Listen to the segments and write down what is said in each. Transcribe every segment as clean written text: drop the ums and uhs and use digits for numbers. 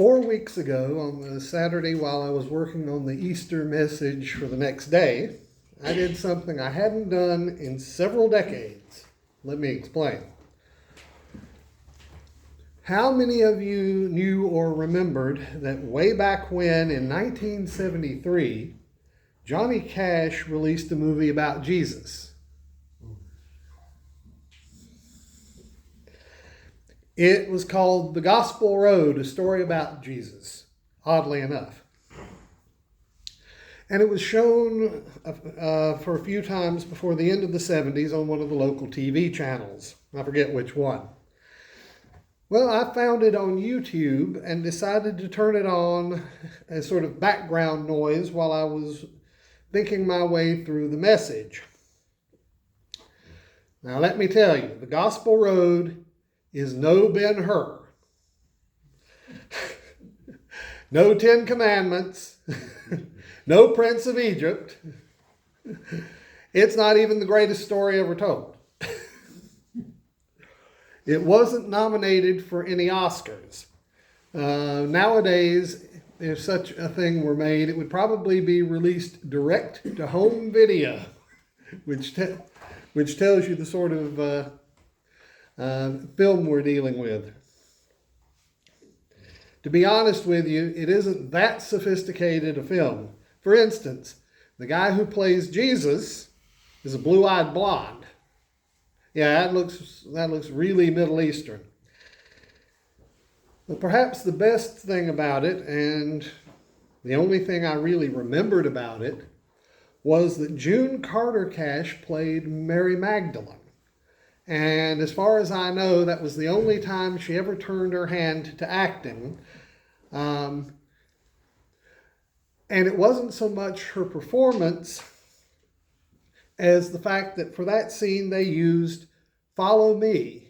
4 weeks ago, on the Saturday while I was working on the Easter message for the next day, I did something I hadn't done in several decades. Let me explain. How many of you knew or remembered that way back when, in 1973, Johnny Cash released a movie about Jesus? It was called The Gospel Road, a story about Jesus, oddly enough. And it was shown for a few times before the end of the 70s on one of the local TV channels. I forget which one. Well, I found it on YouTube and decided to turn it on as sort of background noise while I was thinking my way through the message. Now, let me tell you, The Gospel Road is no Ben-Hur. No Ten Commandments. No Prince of Egypt. It's not even the greatest story ever told. It wasn't nominated for any Oscars. Nowadays, if such a thing were made, it would probably be released direct to home video, which tells you the sort of film we're dealing with. To be honest with you, it isn't that sophisticated a film. For instance, the guy who plays Jesus is a blue-eyed blonde. Yeah, that looks really Middle Eastern. But perhaps the best thing about it, and the only thing I really remembered about it, was that June Carter Cash played Mary Magdalene. And as far as I know, that was the only time she ever turned her hand to acting. And it wasn't so much her performance as the fact that for that scene they used Follow Me,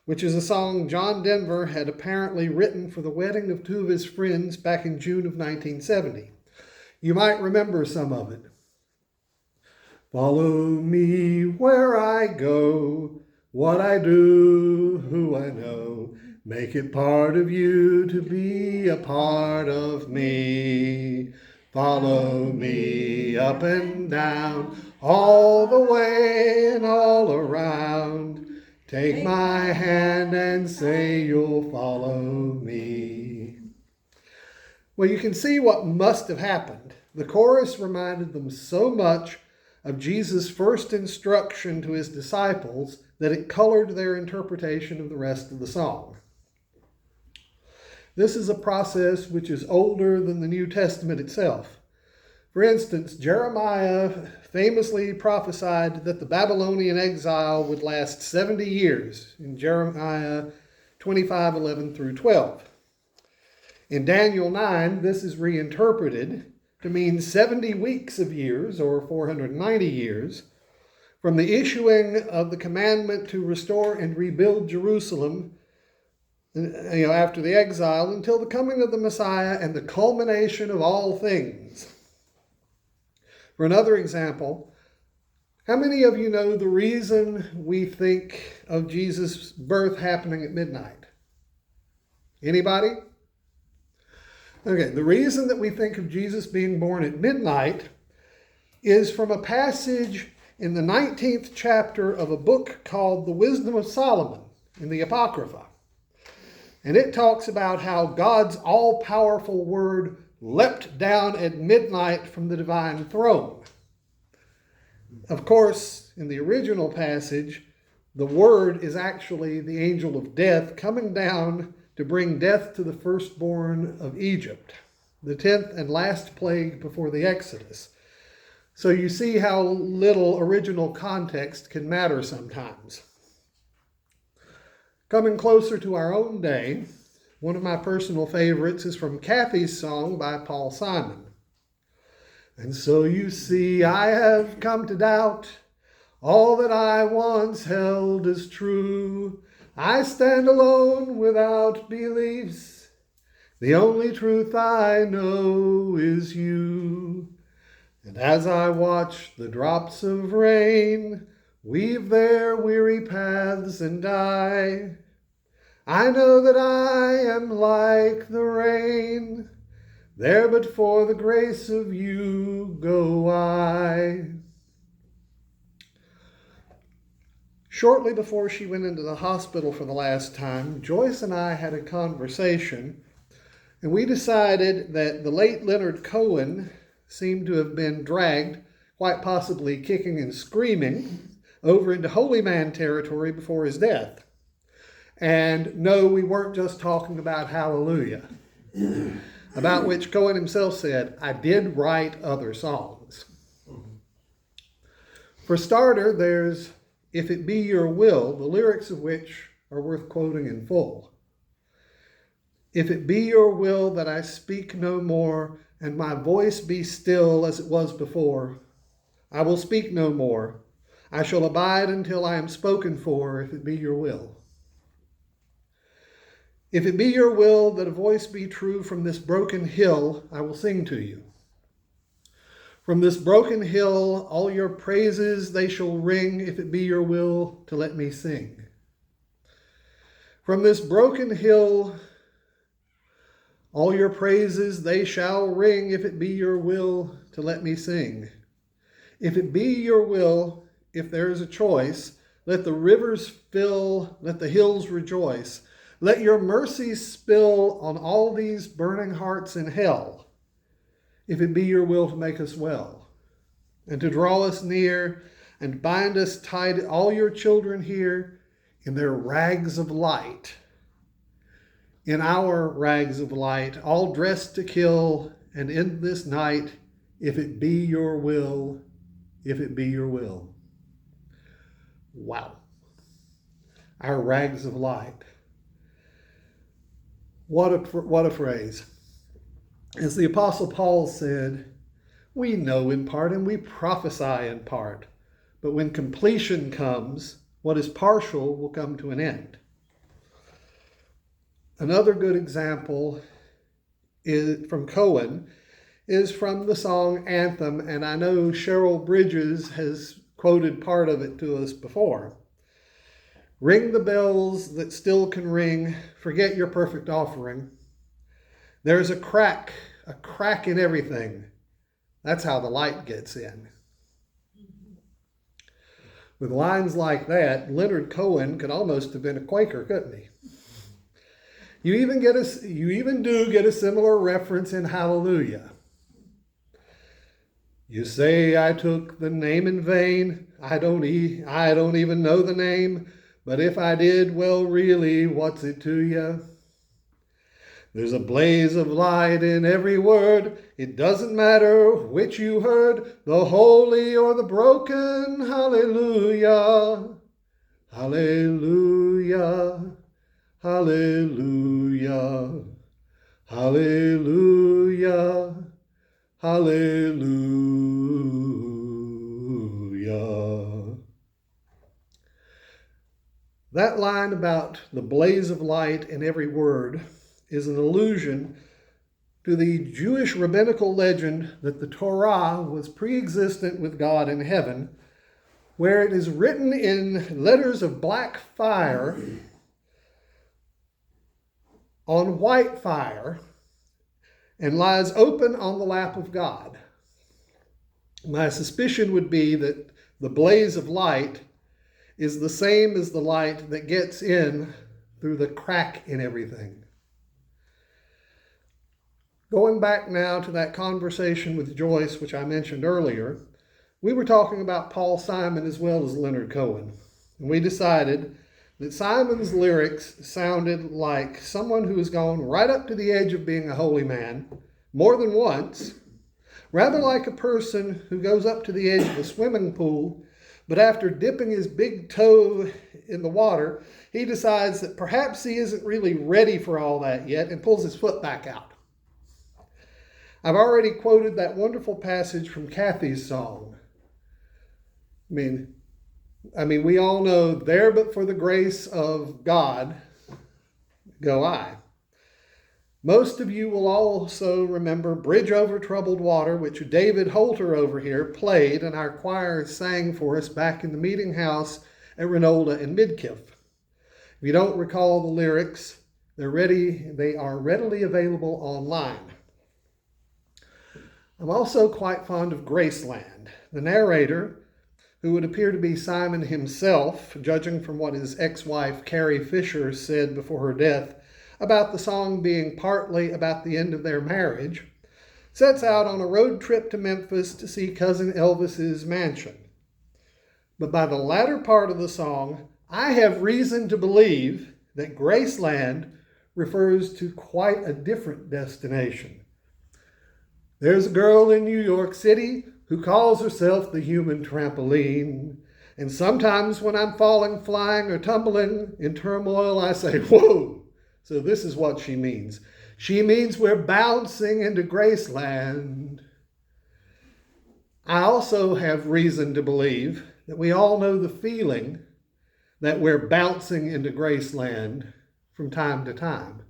which is a song John Denver had apparently written for the wedding of two of his friends back in June of 1970. You might remember some of it. Follow me where I go, what I do, who I know. Make it part of you to be a part of me. Follow me up and down, all the way and all around. Take my hand and say you'll follow me. Well, you can see what must have happened. The chorus reminded them so much of Jesus' first instruction to his disciples that it colored their interpretation of the rest of the song. This is a process which is older than the New Testament itself. For instance, Jeremiah famously prophesied that the Babylonian exile would last 70 years in Jeremiah 25:11 through 12. In Daniel 9, this is reinterpreted to mean 70 weeks of years, or 490 years, from the issuing of the commandment to restore and rebuild Jerusalem after the exile until the coming of the Messiah and the culmination of all things. For another example, how many of you know the reason we think of Jesus' birth happening at midnight? Anybody? Okay, the reason that we think of Jesus being born at midnight is from a passage in the 19th chapter of a book called The Wisdom of Solomon in the Apocrypha. And it talks about how God's all-powerful word leapt down at midnight from the divine throne. Of course, in the original passage, the word is actually the angel of death coming down to bring death to the firstborn of Egypt, the 10th and last plague before the Exodus. So you see how little original context can matter sometimes. Coming closer to our own day, one of my personal favorites is from Kathy's song by Paul Simon. And so you see, I have come to doubt all that I once held as true. I stand alone without beliefs. The only truth I know is you. And as I watch the drops of rain weave their weary paths and die, I know that I am like the rain, there but for the grace of you go I. Shortly before she went into the hospital for the last time, Joyce and I had a conversation, and we decided that the late Leonard Cohen seemed to have been dragged, quite possibly kicking and screaming, over into holy man territory before his death. And no, we weren't just talking about Hallelujah, about which Cohen himself said, I did write other songs. For starter, there's If It Be Your Will, the lyrics of which are worth quoting in full. If it be your will that I speak no more, and my voice be still as it was before, I will speak no more. I shall abide until I am spoken for, if it be your will. If it be your will that a voice be true from this broken hill, I will sing to you. From this broken hill, all your praises they shall ring, if it be your will to let me sing. From this broken hill, all your praises they shall ring, if it be your will to let me sing. If it be your will, if there is a choice, let the rivers fill, let the hills rejoice. Let your mercies spill on all these burning hearts in hell, if it be your will to make us well, and to draw us near, and bind us tight, all your children here, in their rags of light, in our rags of light, all dressed to kill, and end this night, if it be your will, if it be your will. Wow. Our rags of light. What a phrase. As the Apostle Paul said, we know in part and we prophesy in part, but when completion comes, what is partial will come to an end. Another good example is from Cohen, is from the song Anthem, and I know Cheryl Bridges has quoted part of it to us before. Ring the bells that still can ring, forget your perfect offering. There's a crack in everything. That's how the light gets in. With lines like that, Leonard Cohen could almost have been a Quaker, couldn't he? You even do get a similar reference in Hallelujah. You say I took the name in vain. I don't even know the name, but if I did, well, really, what's it to you? There's a blaze of light in every word. It doesn't matter which you heard, the holy or the broken. Hallelujah, hallelujah. Hallelujah, hallelujah, hallelujah. That line about the blaze of light in every word is an allusion to the Jewish rabbinical legend that the Torah was pre-existent with God in heaven, where it is written in letters of black fire on white fire and lies open on the lap of God. My suspicion would be that the blaze of light is the same as the light that gets in through the crack in everything. Going back now to that conversation with Joyce, which I mentioned earlier, we were talking about Paul Simon as well as Leonard Cohen. And we decided that Simon's lyrics sounded like someone who has gone right up to the edge of being a holy man more than once, rather like a person who goes up to the edge of a swimming pool, but after dipping his big toe in the water, he decides that perhaps he isn't really ready for all that yet and pulls his foot back out. I've already quoted that wonderful passage from Kathy's song. I mean, we all know, there but for the grace of God go I. Most of you will also remember Bridge Over Troubled Water, which David Holter over here played and our choir sang for us back in the meeting house at Renolda and Midkiff. If you don't recall the lyrics, they are readily available online. I'm also quite fond of Graceland. The narrator, who would appear to be Simon himself, judging from what his ex-wife Carrie Fisher said before her death about the song being partly about the end of their marriage, sets out on a road trip to Memphis to see Cousin Elvis's mansion. But by the latter part of the song, I have reason to believe that Graceland refers to quite a different destination. There's a girl in New York City who calls herself the human trampoline. And sometimes when I'm falling, flying, or tumbling in turmoil, I say, whoa. So this is what she means. She means we're bouncing into Graceland. I also have reason to believe that we all know the feeling that we're bouncing into Graceland from time to time.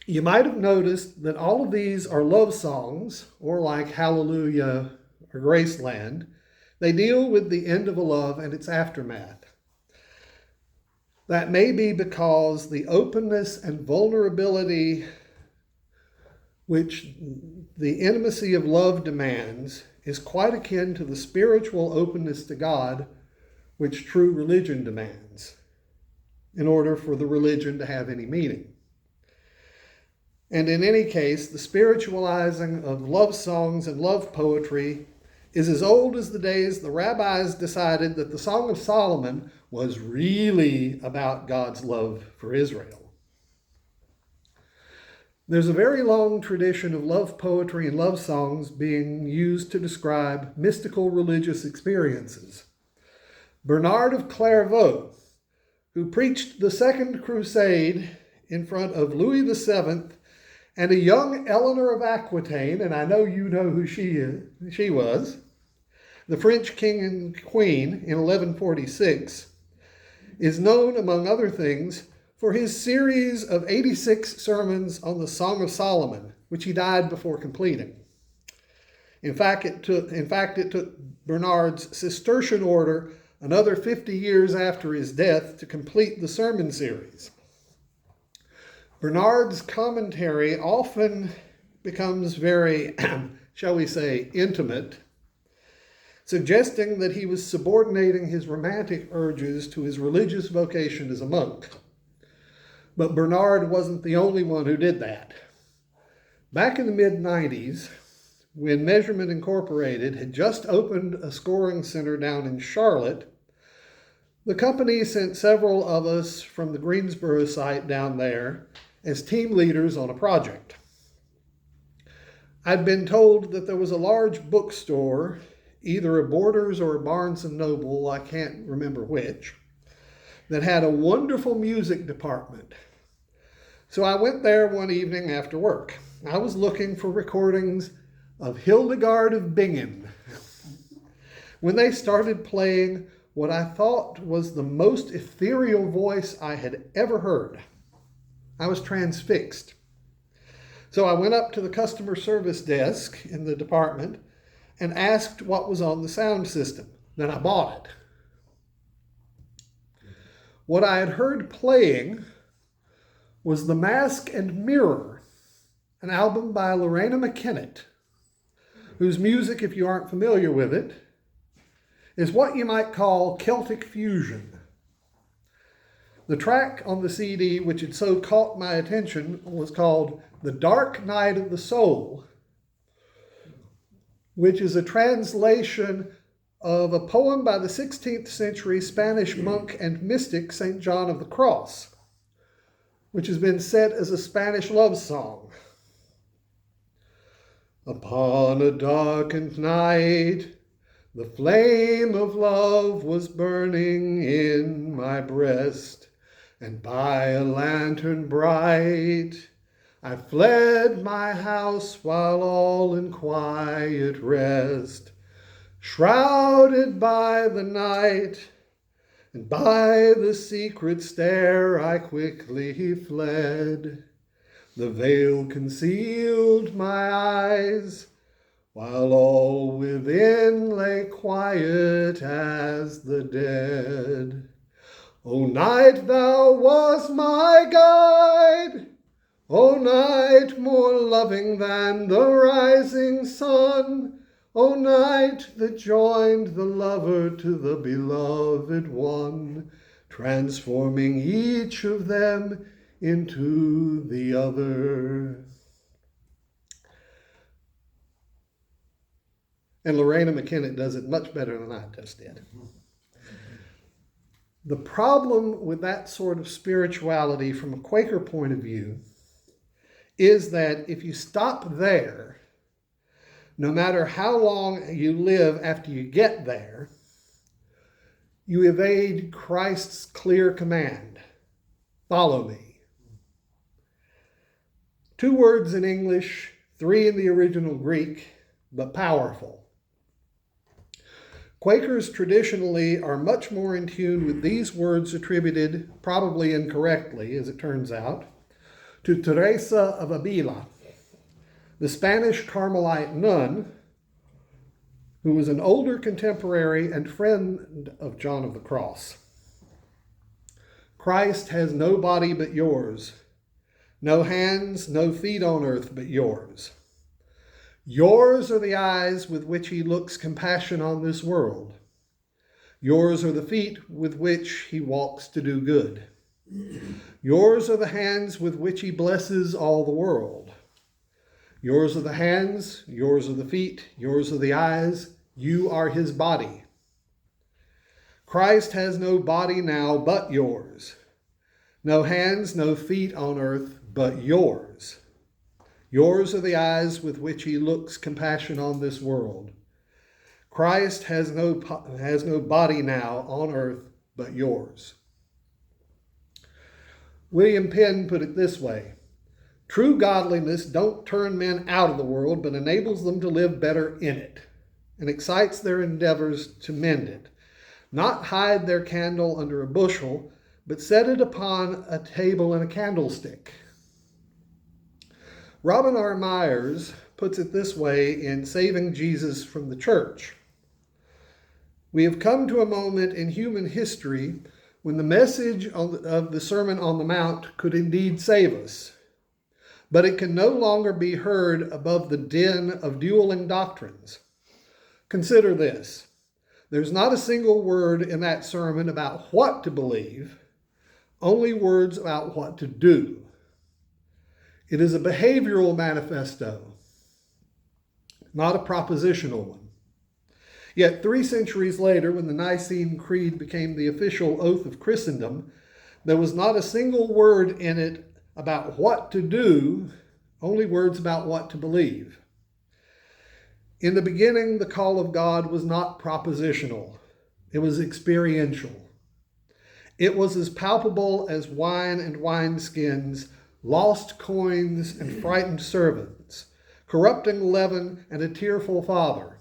You might have noticed that all of these are love songs, or like Hallelujah or Graceland. They deal with the end of a love and its aftermath. That may be because the openness and vulnerability which the intimacy of love demands is quite akin to the spiritual openness to God which true religion demands in order for the religion to have any meaning. And in any case, the spiritualizing of love songs and love poetry is as old as the days the rabbis decided that the Song of Solomon was really about God's love for Israel. There's a very long tradition of love poetry and love songs being used to describe mystical religious experiences. Bernard of Clairvaux, who preached the Second Crusade in front of Louis VII and a young Eleanor of Aquitaine, and I know you know who she was, the French king and queen in 1146, is known, among other things, for his series of 86 sermons on the Song of Solomon, which he died before completing. In fact, it took Bernard's Cistercian order another 50 years after his death to complete the sermon series. Bernard's commentary often becomes very, shall we say, intimate, suggesting that he was subordinating his romantic urges to his religious vocation as a monk. But Bernard wasn't the only one who did that. Back in the mid-90s, when Measurement Incorporated had just opened a scoring center down in Charlotte, the company sent several of us from the Greensboro site down there as team leaders on a project. I'd been told that there was a large bookstore, either a Borders or a Barnes & Noble, I can't remember which, that had a wonderful music department. So I went there one evening after work. I was looking for recordings of Hildegard of Bingen when they started playing what I thought was the most ethereal voice I had ever heard. I was transfixed. So I went up to the customer service desk in the department and asked what was on the sound system. Then I bought it. What I had heard playing was The Mask and Mirror, an album by Lorena McKennett, whose music, if you aren't familiar with it, is what you might call Celtic fusion. The track on the CD which had so caught my attention was called The Dark Night of the Soul, which is a translation of a poem by the 16th century Spanish monk and mystic St. John of the Cross, which has been set as a Spanish love song. Upon a darkened night, the flame of love was burning in my breast, and by a lantern bright I fled my house while all in quiet rest. Shrouded by the night and by the secret stair I quickly fled. The veil concealed my eyes, while all within lay quiet as the dead. O night, thou wast my guide. O night, more loving than the rising sun. O night that joined the lover to the beloved one, transforming each of them into the other. And Lorena McKenna does it much better than I just did. The problem with that sort of spirituality from a Quaker point of view is that if you stop there, no matter how long you live after you get there, you evade Christ's clear command, follow me. 2 words in English, 3 in the original Greek, but powerful. Quakers traditionally are much more in tune with these words attributed, probably incorrectly, as it turns out, to Teresa of Avila, the Spanish Carmelite nun, who was an older contemporary and friend of John of the Cross. Christ has no body but yours, no hands, no feet on earth but yours. Yours are the eyes with which he looks compassion on this world. Yours are the feet with which he walks to do good. Yours are the hands with which he blesses all the world. Yours are the hands, yours are the feet, yours are the eyes, you are his body. Christ has no body now but yours. No hands, no feet on earth but yours. Yours are the eyes with which he looks compassion on this world. Christ has no body now on earth but yours. William Penn put it this way: true godliness don't turn men out of the world, but enables them to live better in it, and excites their endeavors to mend it. Not hide their candle under a bushel, but set it upon a table in a candlestick. Robin R. Myers puts it this way in Saving Jesus from the Church: we have come to a moment in human history when the message of the Sermon on the Mount could indeed save us, but it can no longer be heard above the din of dueling doctrines. Consider this: there's not a single word in that sermon about what to believe, only words about what to do. It is a behavioral manifesto, not a propositional one. Yet 3 centuries later, when the Nicene Creed became the official oath of Christendom, there was not a single word in it about what to do, only words about what to believe. In the beginning, the call of God was not propositional. It was experiential. It was as palpable as wine and wineskins, lost coins and frightened servants, corrupting leaven and a tearful father.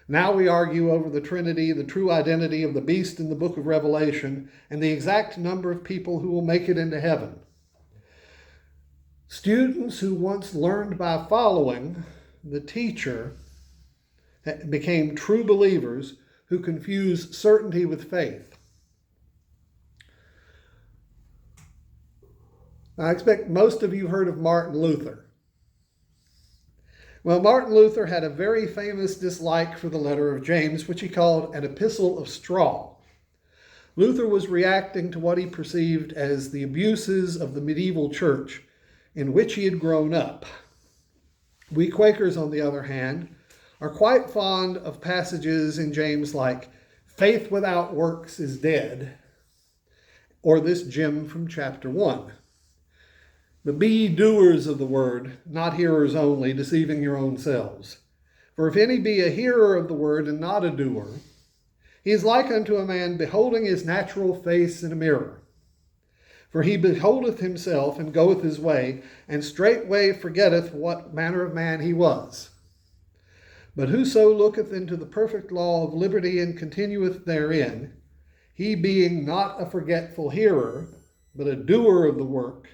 Now we argue over the Trinity, the true identity of the beast in the book of Revelation, and the exact number of people who will make it into heaven. Students who once learned by following the teacher became true believers who confuse certainty with faith. I expect most of you heard of Martin Luther. Well, Martin Luther had a very famous dislike for the letter of James, which he called an epistle of straw. Luther was reacting to what he perceived as the abuses of the medieval church in which he had grown up. We Quakers, on the other hand, are quite fond of passages in James like, faith without works is dead, or this gem from chapter 1. But be ye doers of the word, not hearers only, deceiving your own selves. For if any be a hearer of the word and not a doer, he is like unto a man beholding his natural face in a mirror. For he beholdeth himself and goeth his way, and straightway forgetteth what manner of man he was. But whoso looketh into the perfect law of liberty and continueth therein, he being not a forgetful hearer, but a doer of the work,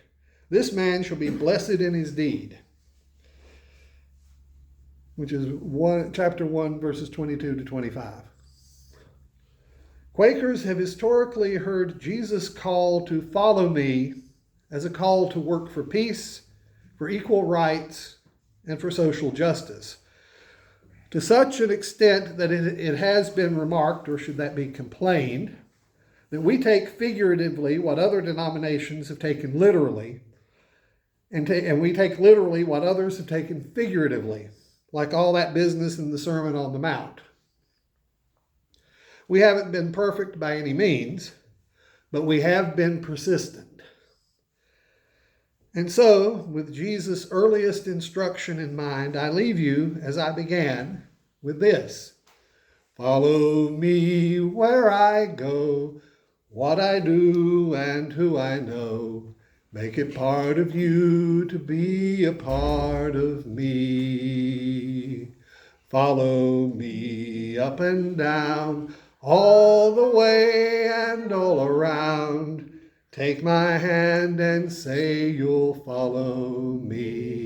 this man shall be blessed in his deed. Which is chapter 1, verses 22 to 25. Quakers have historically heard Jesus' call to follow me as a call to work for peace, for equal rights, and for social justice. To such an extent that it has been remarked, or should that be complained, that we take figuratively what other denominations have taken literally, and we take literally what others have taken figuratively, like all that business in the Sermon on the Mount. We haven't been perfect by any means, but we have been persistent. And so, with Jesus' earliest instruction in mind, I leave you, as I began, with this: follow me where I go, what I do and who I know. Make it part of you to be a part of me. Follow me up and down, all the way and all around. Take my hand and say you'll follow me.